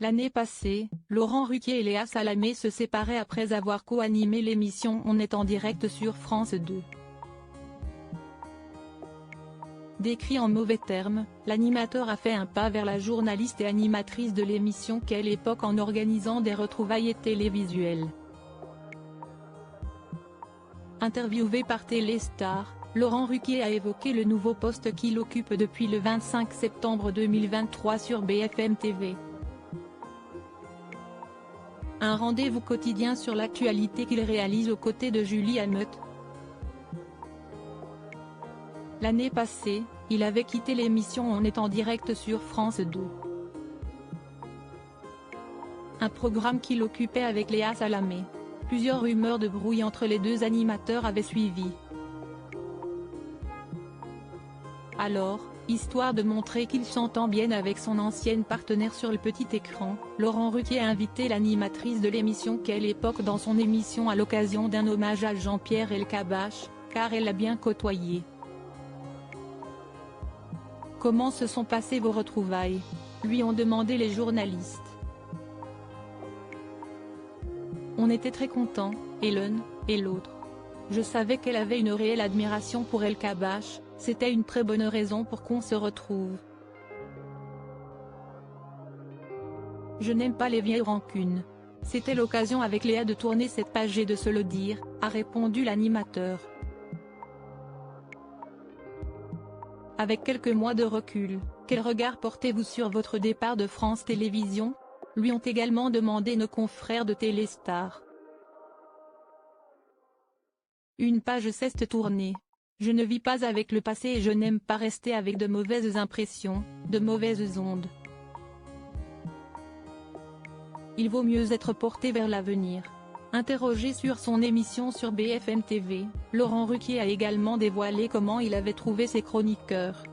L'année passée, Laurent Ruquier et Léa Salamé se séparaient après avoir co-animé l'émission On est en direct sur France 2. Décrit en mauvais termes, l'animateur a fait un pas vers la journaliste et animatrice de l'émission Quelle époque en organisant des retrouvailles télévisuelles. Interviewé par Téléstar, Laurent Ruquier a évoqué le nouveau poste qu'il occupe depuis le 25 septembre 2023 sur BFM TV. Un rendez-vous quotidien sur l'actualité qu'il réalise aux côtés de Julie Hameut. L'année passée, il avait quitté l'émission On est en direct sur France 2. Un programme qu'il occupait avec Léa Salamé. Plusieurs rumeurs de brouille entre les deux animateurs avaient suivi. Alors, histoire de montrer qu'il s'entend bien avec son ancienne partenaire sur le petit écran, Laurent Ruquier a invité l'animatrice de l'émission Quelle époque dans son émission à l'occasion d'un hommage à Jean-Pierre Elkabbach, car elle l'a bien côtoyé. Comment se sont passées vos retrouvailles ? Lui ont demandé les journalistes. On était très contents, et l'un, et l'autre. Je savais qu'elle avait une réelle admiration pour Elkabbach, c'était une très bonne raison pour qu'on se retrouve. Je n'aime pas les vieilles rancunes. C'était l'occasion avec Léa de tourner cette page et de se le dire, a répondu l'animateur. Avec quelques mois de recul, quel regard portez-vous sur votre départ de France Télévisions ? Lui ont également demandé nos confrères de Téléstar. Une page s'est tournée. Je ne vis pas avec le passé et je n'aime pas rester avec de mauvaises impressions, de mauvaises ondes. Il vaut mieux être porté vers l'avenir. Interrogé sur son émission sur BFM TV, Laurent Ruquier a également dévoilé comment il avait trouvé ses chroniqueurs.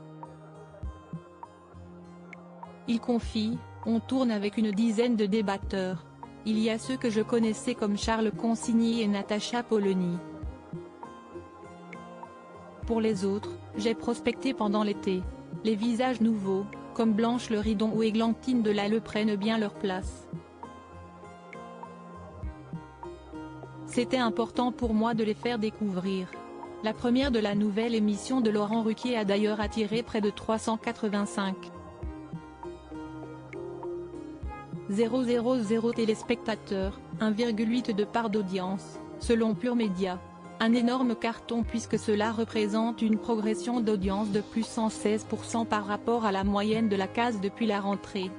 Il confie, on tourne avec une dizaine de débatteurs. Il y a ceux que je connaissais comme Charles Consigny et Natacha Polony. Pour les autres, j'ai prospecté pendant l'été. Les visages nouveaux, comme Blanche Le Ridon ou Églantine Delalleux prennent bien leur place. C'était important pour moi de les faire découvrir. La première de la nouvelle émission de Laurent Ruquier a d'ailleurs attiré près de 385 000 téléspectateurs, 1,8 de part d'audience, selon Pure Média. Un énorme carton puisque cela représente une progression d'audience de plus 116% par rapport à la moyenne de la case depuis la rentrée.